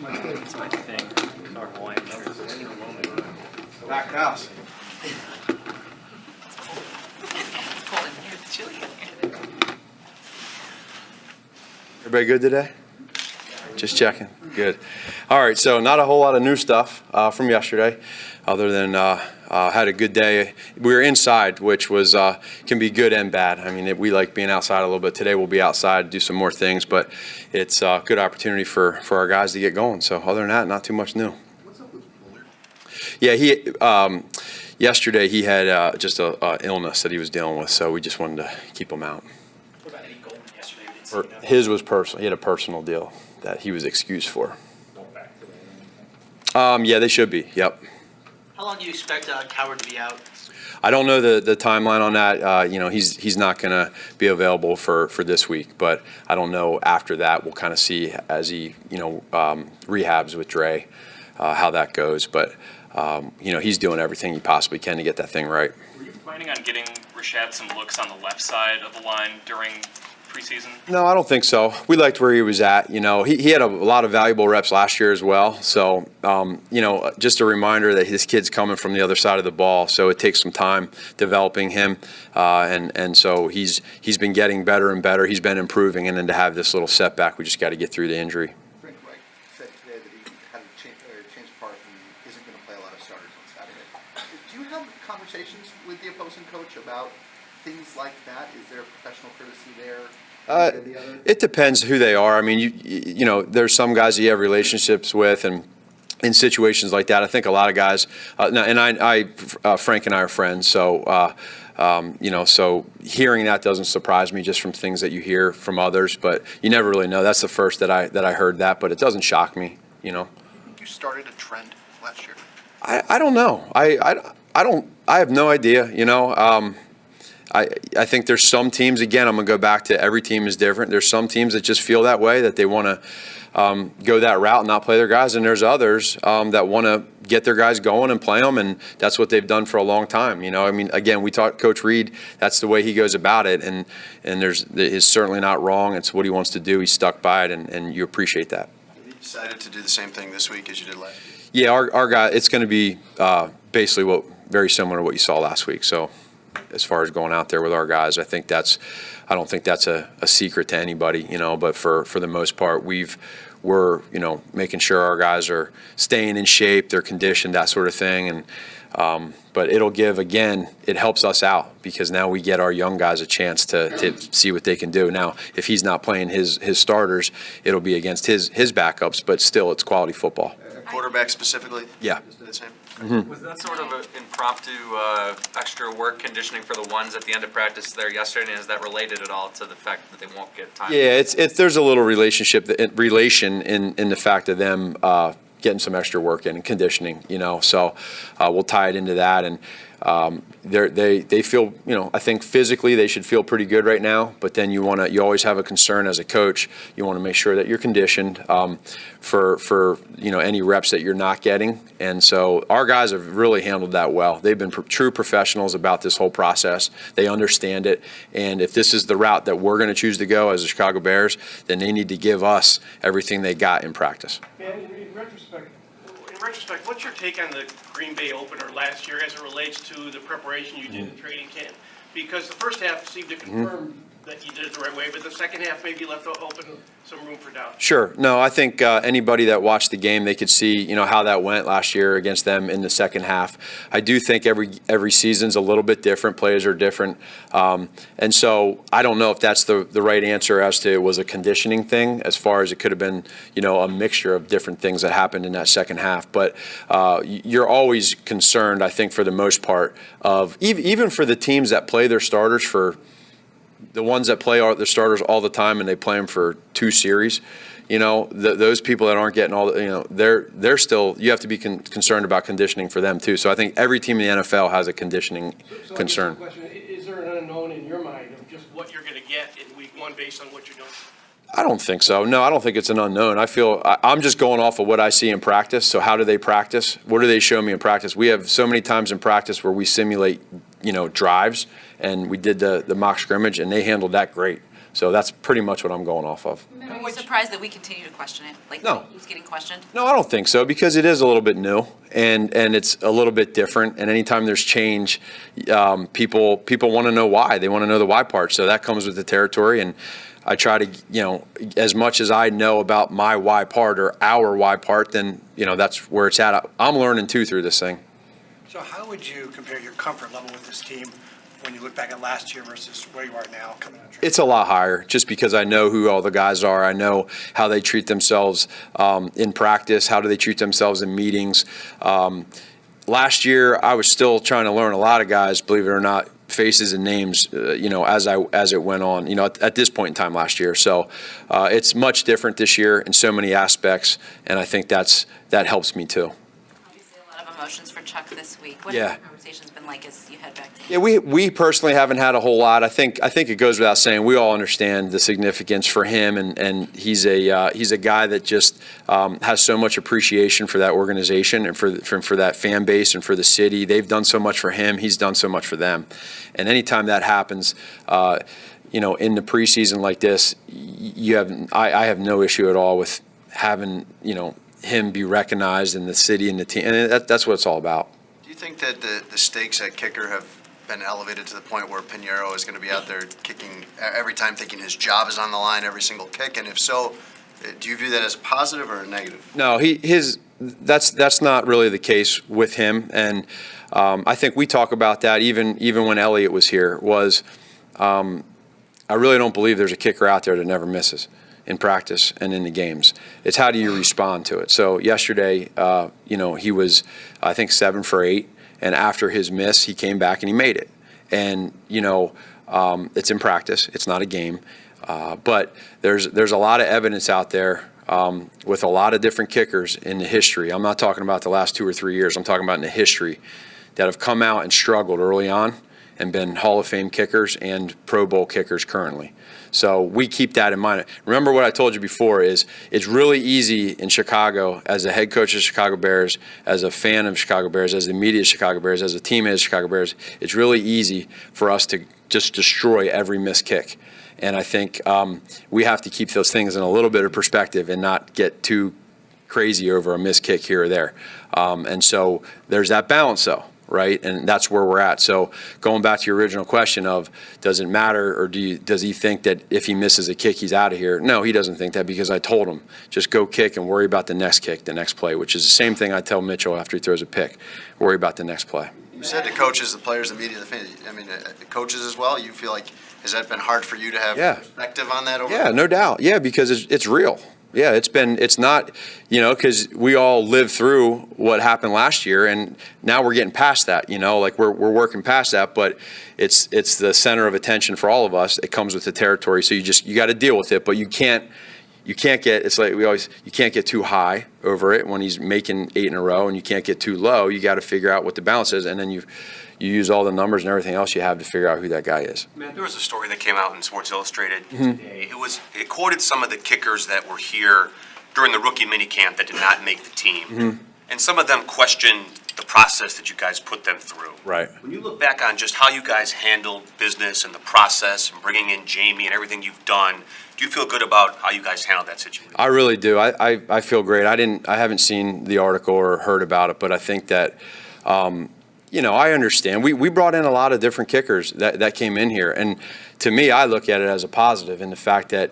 That's my thing. It's our Hawaiian shirts. Back house. It's chilly in here. Everybody good today? Just checking. Good. All right, so not a whole lot of new stuff from yesterday, other than had a good day. We were inside, which was can be good and bad. I mean, we like being outside a little bit. Today we'll be outside, do some more things, but it's a good opportunity for our guys to get going. So other than that, not too much new. What's up with Bullard? Yeah, he yesterday he had just a illness that he was dealing with, so we just wanted to keep him out. What about Eddie Golden yesterday? We didn't see him. His was personal. He had a personal deal that he was excused for. Going back today or anything? Yeah, they should be. Yep. How long do you expect Coward to be out? I don't know the timeline on that. He's not going to be available for this week, but I don't know after that. We'll kind of see as he rehabs with Dre how that goes. But he's doing everything he possibly can to get that thing right. Were you planning on getting Rashad some looks on the left side of the line during preseason? No, I don't think so. We liked where he was at. He had a lot of valuable reps last year as well. So, just a reminder that this kid's coming from the other side of the ball. So it takes some time developing him. And so he's been getting better and better. He's been improving. And then to have this little setback, we just got to get through the injury. Frank Reich said today that he had a change of heart and isn't going to play a lot of starters on Saturday. Do you have conversations with the opposing coach about things like that? Is there professional courtesy there? It depends who they are. I mean, there's some guys that you have relationships with, and in situations like that, I think a lot of guys. Frank and I are friends, so so hearing that doesn't surprise me just from things that you hear from others. But you never really know. That's the first that I heard that, but it doesn't shock me. You started a trend last year. I don't know. I have no idea. I think there's some teams, again, I'm going to go back to every team is different. There's some teams that just feel that way, that they want to go that route and not play their guys. And there's others that want to get their guys going and play them, and that's what they've done for a long time. Again, we taught Coach Reed, that's the way he goes about it, and it's certainly not wrong. It's what he wants to do. He's stuck by it, and you appreciate that. Have you decided to do the same thing this week as you did last week? Yeah, our guy, it's going to be basically very similar to what you saw last week. So as far as going out there with our guys, I don't think that's a secret to anybody, but for the most part, we're making sure our guys are staying in shape, they're conditioned, that sort of thing. And but it helps us out because now we get our young guys a chance to see what they can do. Now, if he's not playing his starters, it'll be against his backups, but still it's quality football. Quarterback specifically? Yeah. Just do the same? Was that sort of an impromptu extra work conditioning for the ones at the end of practice there yesterday? And is that related at all to the fact that they won't get time? Yeah, there's a little relation in the fact of them getting some extra work in and conditioning, So we'll tie it into that, and they feel, I think physically they should feel pretty good right now. But then you always have a concern as a coach. You want to make sure that you're conditioned for any reps that you're not getting. And so our guys have really handled that well. They've been true professionals about this whole process. They understand it. And if this is the route that we're going to choose to go as the Chicago Bears, then they need to give us everything they got in practice. And in retrospect, what's your take on the Green Bay opener last year as it relates to the preparation you did in training camp? Because the first half seemed to confirm that you did it the right way, but the second half maybe left open some room for doubt. Sure. No, I think anybody that watched the game, they could see, how that went last year against them in the second half. I do think every season's a little bit different. Players are different. And so I don't know if that's the right answer as to it was a conditioning thing, as far as it could have been, a mixture of different things that happened in that second half. But you're always concerned, I think, for the most part, of even for the teams that play their starters for the ones that play their starters all the time and they play them for 2 series, those people that aren't getting all the, they're still, you have to be concerned about conditioning for them too. So I think every team in the NFL has a conditioning concern. So I guess the question, is there an unknown in your mind of just what you're going to get in week 1 based on what you're doing? I don't think so. No, I don't think it's an unknown. I'm just going off of what I see in practice. So how do they practice? What do they show me in practice? We have so many times in practice where we simulate, drives, and we did the mock scrimmage, and they handled that great. So that's pretty much what I'm going off of. Are you surprised that we continue to question it? Like, No. who's getting questioned? No, I don't think so, because it is a little bit new and it's a little bit different. And anytime there's change, people want to know why. They want to know the why part. So that comes with the territory. And I try to, as much as I know about my why part or our why part, then, that's where it's at. I'm learning too through this thing. So how would you compare your comfort level with this team when you look back at last year versus where you are now coming out of training? It's a lot higher, just because I know who all the guys are. I know how they treat themselves in practice. How do they treat themselves in meetings? Last year, I was still trying to learn a lot of guys, believe it or not, faces and names, as it went on, at this point in time last year. So it's much different this year in so many aspects, and I think that helps me too. Obviously, a lot of emotions for Chuck this week. What Yeah. have the conversations been like as you head back to? Yeah, we personally haven't had a whole lot. I think it goes without saying, we all understand the significance for him, and he's a guy that just has so much appreciation for that organization and for that fan base and for the city. They've done so much for him. He's done so much for them. And anytime that happens, in the preseason like this, I have no issue at all with having him be recognized in the city and the team, and that's what it's all about. Do you think that the stakes at kicker have been elevated to the point where Pinheiro is going to be out there kicking every time, thinking his job is on the line every single kick? And if so, do you view that as a positive or a negative? No, that's not really the case with him, and I think we talk about that even when Elliott was here. I really don't believe there's a kicker out there that never misses in practice and in the games. It's how do you respond to it. So yesterday, he was, I think, 7 for 8, and after his miss, he came back and he made it. And it's in practice. It's not a game, but there's a lot of evidence out there with a lot of different kickers in the history. I'm not talking about the last 2 or 3 years. I'm talking about in the history that have come out and struggled early on and been Hall of Fame kickers and Pro Bowl kickers currently. So we keep that in mind. Remember what I told you before is it's really easy in Chicago as a head coach of Chicago Bears, as a fan of Chicago Bears, as the media of Chicago Bears, as a teammate of Chicago Bears, it's really easy for us to just destroy every missed kick. And I think we have to keep those things in a little bit of perspective and not get too crazy over a missed kick here or there. And so there's that balance though. Right, and that's where we're at. So going back to your original question of does it matter, or does he think that if he misses a kick he's out of here? No, he doesn't think that, because I told him just go kick and worry about the next kick, the next play, which is the same thing I tell Mitchell after he throws a pick. Worry about the next play. You said the coaches, the players, the media, the fans. I mean, the coaches as well. You feel like, has that been hard for you to have perspective on that? Yeah, no doubt. Yeah, because it's real. Yeah, it's not, because we all lived through what happened last year, and now we're getting past that, like we're working past that, but it's the center of attention for all of us. It comes with the territory, so you got to deal with it, but you can't get, it's like you can't get too high over it when he's making 8 in a row, and you can't get too low. You got to figure out what the balance is, and then you use all the numbers and everything else you have to figure out who that guy is. Matt, there was a story that came out in Sports Illustrated today. It quoted some of the kickers that were here during the rookie minicamp that did not make the team. And some of them questioned the process that you guys put them through. Right. When you look back on just how you guys handled business and the process and bringing in Jamie and everything you've done, do you feel good about how you guys handled that situation? I really do. I feel great. I haven't seen the article or heard about it, but I think that I understand. We brought in a lot of different kickers that came in here. And to me, I look at it as a positive in the fact that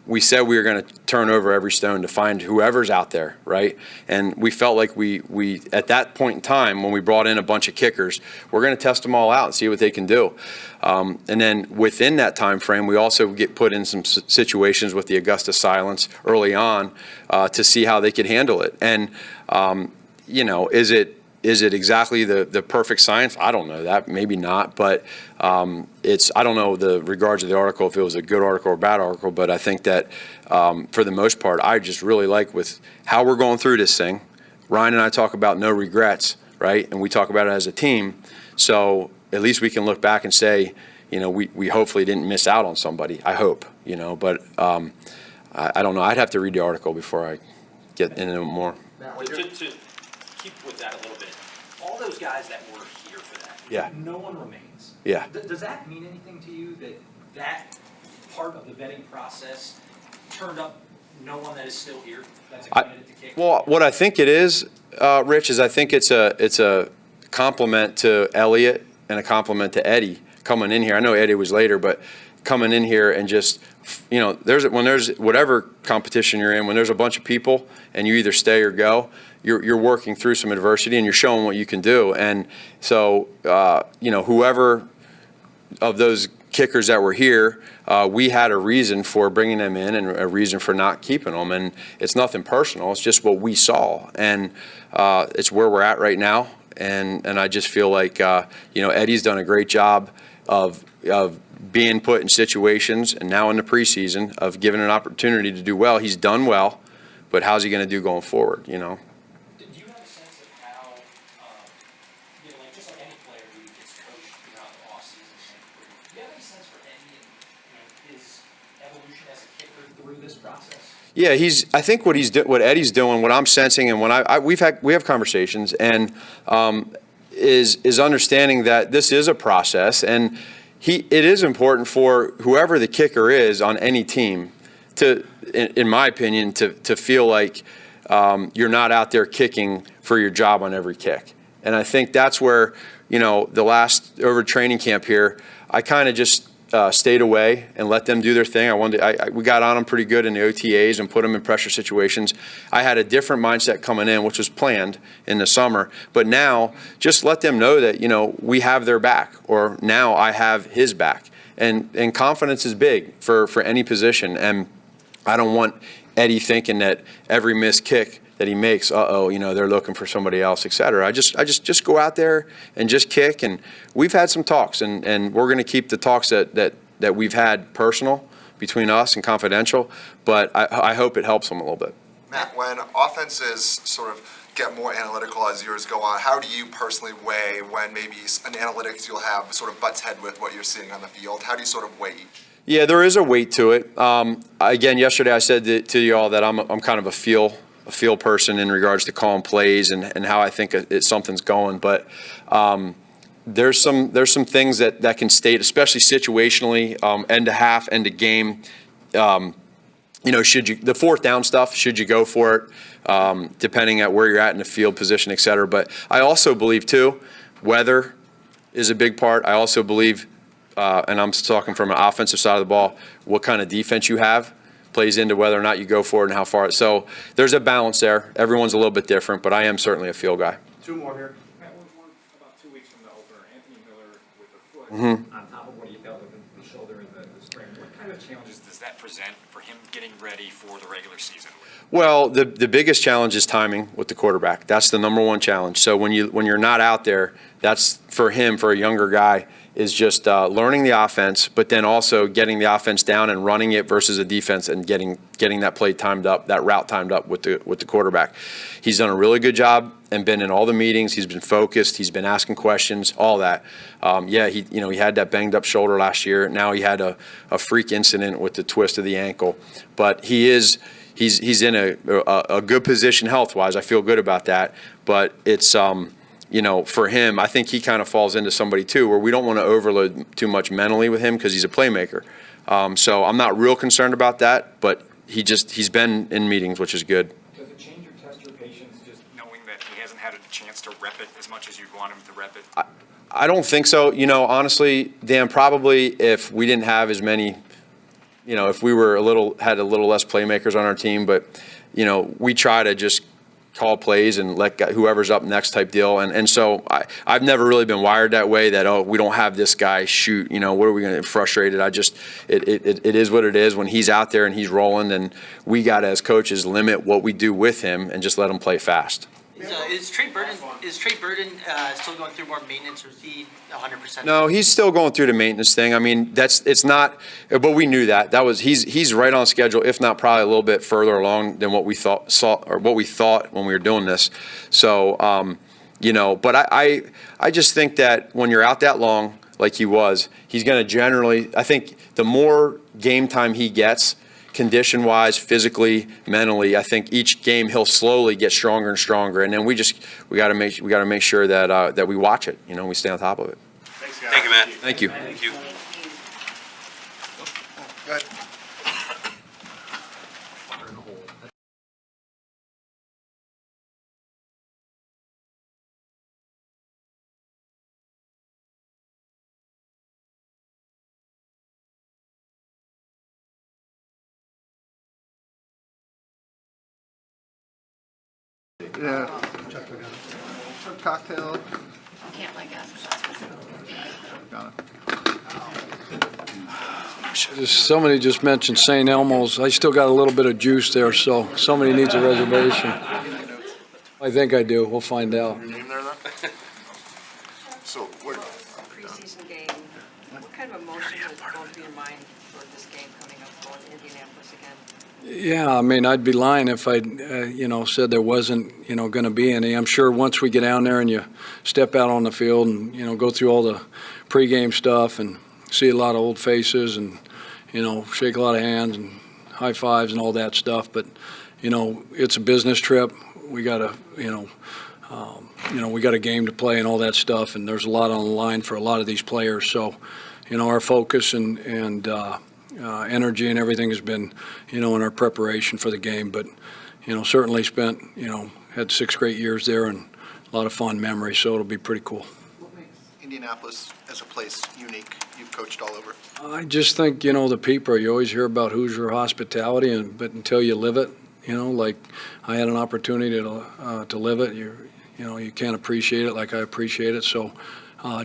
we said we were going to turn over every stone to find whoever's out there, right? And we felt like we at that point in time, when we brought in a bunch of kickers, we're going to test them all out and see what they can do. And then within that time frame, we also get put in some situations with the Augusta silence early on to see how they could handle it. And, is it exactly the perfect science? I don't know that. Maybe not. But I don't know the regards of the article, if it was a good article or a bad article. But I think that for the most part, I just really like with how we're going through this thing. Ryan and I talk about no regrets, right? And we talk about it as a team. So at least we can look back and say, we hopefully didn't miss out on somebody. I hope, But I don't know. I'd have to read the article before I get into it more. To keep with that a little bit, all those guys that were here for that, Yeah. no one remains. Yeah. Does that mean anything to you that part of the vetting process turned up no one that is still here that's a I- candidate to kick? Well, what I think it is, Rich, is I think it's a compliment to Elliott and a compliment to Eddie coming in here. I know Eddie was later, but coming in here and just, you know, when there's whatever competition you're in, when there's a bunch of people and you either stay or go, you're working through some adversity and you're showing what you can do. And so, you know, whoever of those kickers that were here, we had a reason for bringing them in and a reason for not keeping them. And it's nothing personal. It's just what we saw. And it's where we're at right now. And I just feel like, you know, Eddie's done a great job of being put in situations and now in the preseason of giving an opportunity to do well. He's done well, but how's he going to do going forward, you know? Do you have a sense of how, you know, like just like any player who gets coached throughout the offseason, do you have any sense for Eddie and, you know, his evolution as a kicker through this process? Yeah, I think what Eddie's doing, what I'm sensing, and when we have conversations, and is understanding that this is a process, and it is important for whoever the kicker is on any team to, in my opinion, to feel like you're not out there kicking for your job on every kick. And I think that's where, you know, over training camp here, I kind of just stayed away and let them do their thing. We got on them pretty good in the OTAs and put them in pressure situations. I had a different mindset coming in, which was planned in the summer. But now, just let them know that, you know, we have their back, or now I have his back. And confidence is big for any position. And I don't want Eddie thinking that every missed kick that he makes, you know, they're looking for somebody else, et cetera. I just go out there and just kick. And we've had some talks, and we're going to keep the talks that we've had personal between us and confidential. But I hope it helps them a little bit. Matt, when offenses sort of get more analytical as years go on, how do you personally weigh when maybe an analytics you'll have sort of butts head with what you're seeing on the field? How do you sort of weigh each? Yeah, there is a weight to it. Again, yesterday I said to you all that I'm kind of a feel person in regards to calling plays and how I think something's going. But there's some things that can state, especially situationally, end to half, end to game. You know, the fourth down stuff, should you go for it, depending at where you're at in the field position, et cetera. But I also believe, too, weather is a big part. I also believe, and I'm talking from an offensive side of the ball, what kind of defense you have plays into whether or not you go for it and how far. So there's a balance there. Everyone's a little bit different, but I am certainly a field guy. Two more here. Matt, we're about 2 weeks from the opener. Anthony Miller with a foot on top of what he dealt with the shoulder in the spring. What kind of challenges does that present for him getting ready for the regular season? Well, the biggest challenge is timing with the quarterback. That's the number one challenge. So when you're not out there, that's for him, for a younger guy, is just learning the offense, but then also getting the offense down and running it versus a defense and getting that play timed up, that route timed up with the quarterback. He's done a really good job and been in all the meetings. He's been focused. He's been asking questions, all that. Yeah, he had that banged up shoulder last year. Now he had a freak incident with the twist of the ankle, but he's in a good position health-wise. I feel good about that, but it's you know, for him, I think he kind of falls into somebody too, where we don't want to overload too much mentally with him because he's a playmaker. So I'm not real concerned about that, but he's been in meetings, which is good. Does it change or test your patience just knowing that he hasn't had a chance to rep it as much as you'd want him to rep it? I don't think so. You know, honestly, Dan, probably if we didn't have as many, you know, if we had a little less playmakers on our team, but, you know, we try to just call plays and let whoever's up next type deal. And so I've never really been wired that way that, oh, we don't have this guy shoot, you know, what are we going to get frustrated? It is what it is. When he's out there and he's rolling, then we got to, as coaches, limit what we do with him and just let him play fast. Is Trey Burden still going through more maintenance, or is he 100%? No, he's still going through the maintenance thing. I mean, it's not, but we knew that. He's right on schedule, if not probably a little bit further along than what we thought when we were doing this. So, you know, but I just think that when you're out that long, like he was, he's going to generally, I think the more game time he gets, condition-wise, physically, mentally, I think each game he'll slowly get stronger and stronger. And then we got to make sure that we watch it. You know, we stay on top of it. Thank you, Matt. Thank you. Thank you. Good. Yeah. Cocktail. Can't like ask. Somebody just mentioned St. Elmo's. I still got a little bit of juice there, so somebody needs a reservation. I think I do. We'll find out. Your name there then? So, what, Preseason game, what kind of emotions are going through your mind for this game coming up for Indianapolis again? Yeah, I mean, I'd be lying if I, said there wasn't, going to be any. I'm sure once we get down there and you step out on the field and, go through all the pregame stuff and see a lot of old faces and, shake a lot of hands and high fives and all that stuff. But, it's a business trip. We got to, we got a game to play and all that stuff. And there's a lot on the line for a lot of these players. So, our focus and energy and everything has been, in our preparation for the game. But, certainly spent, had 6 great years there and a lot of fond memories. So it'll be pretty cool. What makes Indianapolis as a place unique? You've coached all over. I just think, the people, you always hear about Hoosier hospitality, but until you live it, like I had an opportunity to live it, you can't appreciate it like I appreciate it. So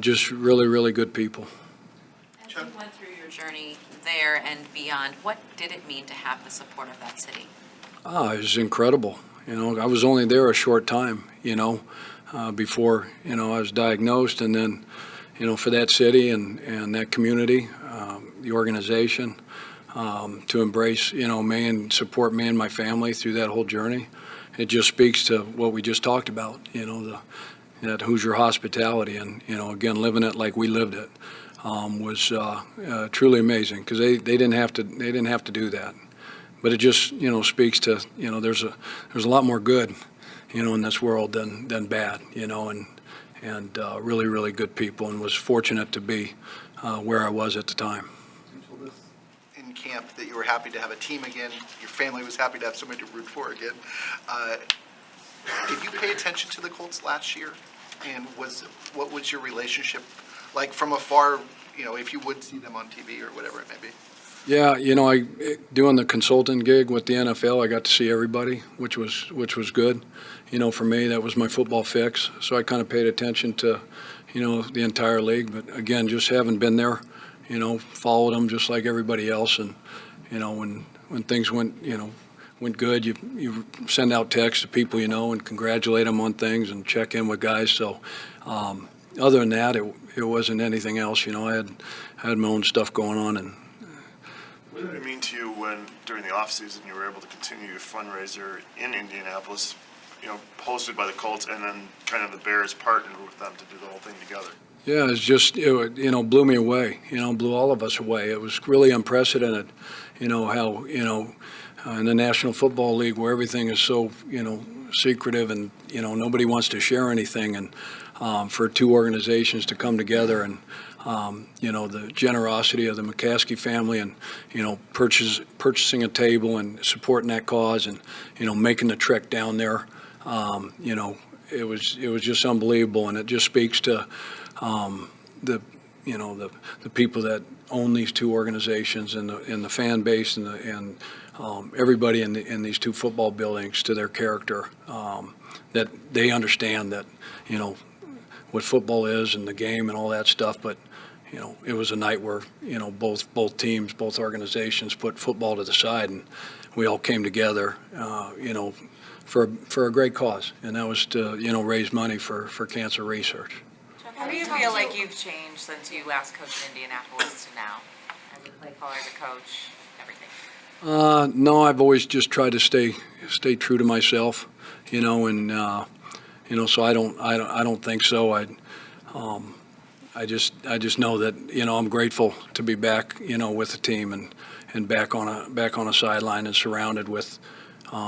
just really, really good people. As you went through your journey there and beyond, what did it mean to have the support of that city? It was incredible. I was only there a short time, before, I was diagnosed. And then, for that city and that community, the organization, to embrace, me and support me and my family through that whole journey. It just speaks to what we just talked about, that Hoosier hospitality and, again, living it like we lived it. Was truly amazing because they didn't have to do that, but it just speaks to there's a lot more good in this world than bad and really, really good people, and was fortunate to be where I was at the time. In camp, that you were happy to have a team again. Your family was happy to have somebody to root for again. Did you pay attention to the Colts last year? And what was your relationship like from afar, if you would see them on TV or whatever it may be? Yeah, doing the consultant gig with the NFL, I got to see everybody, which was good. For me, that was my football fix. So I kind of paid attention to, the entire league. But again, just having been there, followed them just like everybody else. And, when things went good, you send out texts to people and congratulate them on things and check in with guys. So other than that, it wasn't anything else. I had my own stuff going on. And what did it mean to you when, during the offseason, you were able to continue your fundraiser in Indianapolis, hosted by the Colts, and then kind of the Bears partnered with them to do the whole thing together? Yeah, it's just, blew me away, blew all of us away. It was really unprecedented, how, in the National Football League where everything is so, secretive and, nobody wants to share anything. And for 2 organizations to come together and, the generosity of the McCaskey family and, purchasing a table and supporting that cause and, making the trek down there, it was just unbelievable. And it just speaks to the people that own these 2 organizations and the fan base and everybody in these 2 football buildings, to their character, that they understand that, what football is and the game and all that stuff. But, it was a night where, both teams, both organizations put football to the side, and we all came together, for a great cause. And that was to, raise money for cancer research. How do you feel like you've changed since you last coached in Indianapolis to now? As a play caller, as a coach, everything? No, I've always just tried to stay true to myself, and so I don't think so. I just know that I'm grateful to be back, with the team and back on a sideline and surrounded with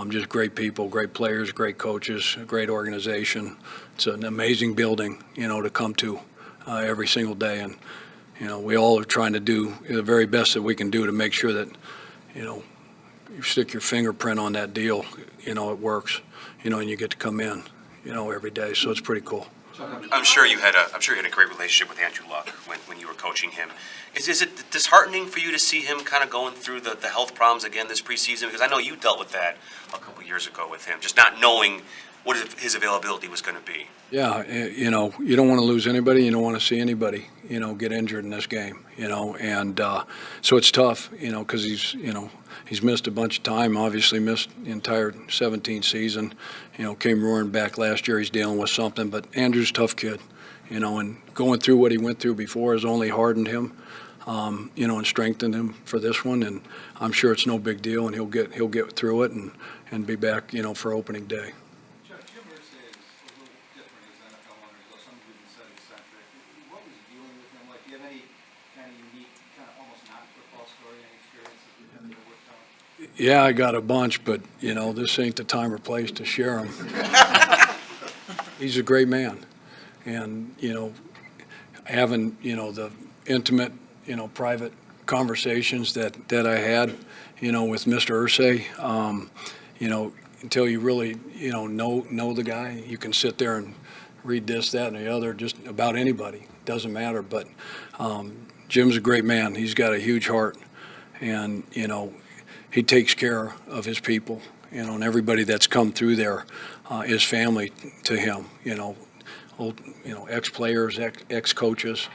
just great people, great players, great coaches, a great organization. It's an amazing building, to come to every single day. And, we all are trying to do the very best that we can do to make sure that, you stick your fingerprint on that deal, it works, and you get to come in, every day. So it's pretty cool. I'm sure you had a great relationship with Andrew Luck when you were coaching him. Is it disheartening for you to see him kind of going through the health problems again this preseason? Because I know you dealt with that a couple years ago with him, just not knowing what his availability was going to be. Yeah, you know, you don't want to lose anybody. You don't want to see anybody, you know, get injured in this game, you know, and so it's tough, you know, because he's missed a bunch of time, obviously missed the entire 17 season, you know, came roaring back last year. He's dealing with something, but Andrew's a tough kid, you know, and going through what he went through before has only hardened him, you know, and strengthened him for this one, and I'm sure it's no big deal, and he'll get through it and be back, you know, for opening day. Jim Irsay is a little different as NFL owners, though some people said eccentric. What was dealing with him like? Do you have any kind of unique, kind of almost non-football story, any experiences with him that worked out? Yeah, I got a bunch, but, you know, this ain't the time or place to share them. He's a great man. And, you know, having, you know, the intimate, you know, private conversations that I had, you know, with Mr. Irsay, you know, until you really, you know the guy, you can sit there and read this, that, and the other, just about anybody. Doesn't matter. But Jim's a great man. He's got a huge heart. And, you know, he takes care of his people, you know, and everybody that's come through there is family to him, you know, old, you know, ex-players, ex-coaches,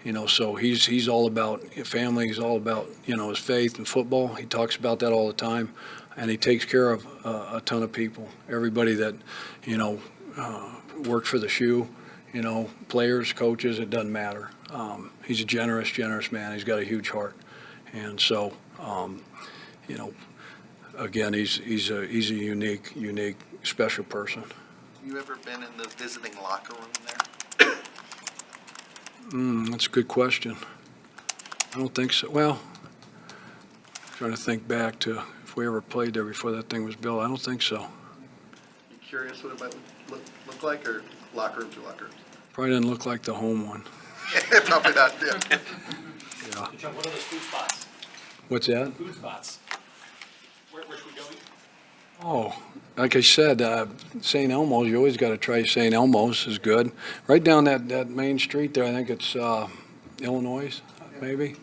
you know, so he's all about family. He's all about, you know, his faith and football. He talks about that all the time, and he takes care of a ton of people, everybody that, you know, worked for the shoe, you know, players, coaches, it doesn't matter. He's a generous man. He's got a huge heart. And so, you know, again, he's a unique, special person. You ever been in the visiting locker room there? That's a good question. I don't think so. Well, trying to think back to if we ever played there before that thing was built. I don't think so. You curious what it might look like, or locker room to locker room? Probably didn't look like the home one. Probably not, yeah. Yeah. Chuck, what are those food spots? What's that? Food spots. Where should we go eat? Oh, like I said, St. Elmo's, you always got to try St. Elmo's is good. Right down that main street there, I think it's Illinois, maybe.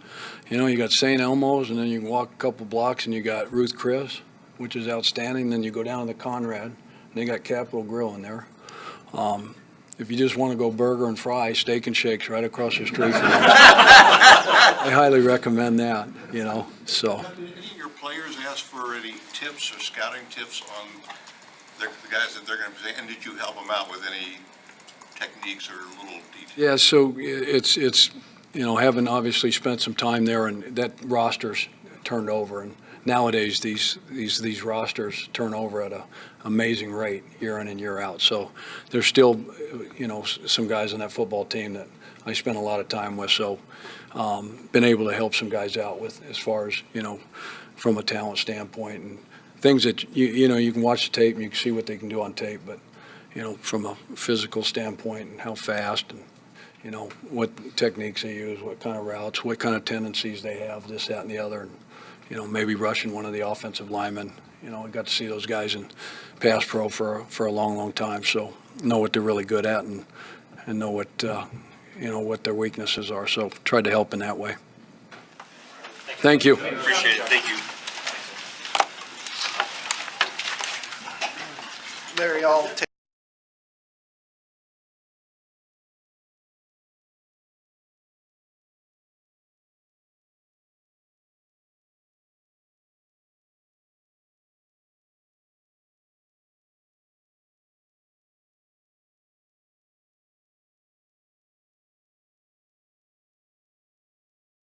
You know, you got St. Elmo's, and then you can walk a couple blocks, and you got Ruth Chris, which is outstanding. Then you go down to the Conrad, and they got Capitol Grill in there. If you just want to go burger and fry, Steak and Shake's right across the street from you. I highly recommend that, you know, so. Did any of your players ask for any tips or scouting tips on the guys that they're going to be, and did you help them out with any techniques or little details? Yeah, so it's you know, having obviously spent some time there, and that roster's turned over, and nowadays these rosters turn over at an amazing rate year in and year out. So there's still, you know, some guys on that football team that I spent a lot of time with. So been able to help some guys out with as far as, you know, from a talent standpoint and things that you know, you can watch the tape and you can see what they can do on tape, but you know, from a physical standpoint and how fast and, you know, what techniques they use, what kind of routes, what kind of tendencies they have, this, that, and the other. And, you know, maybe rushing one of the offensive linemen. You know, I got to see those guys in pass pro for a long time, so know what they're really good at and know what, you know, what their weaknesses are. So tried to help in that way. Thank you. Appreciate it. Thank you. Larry, I'll take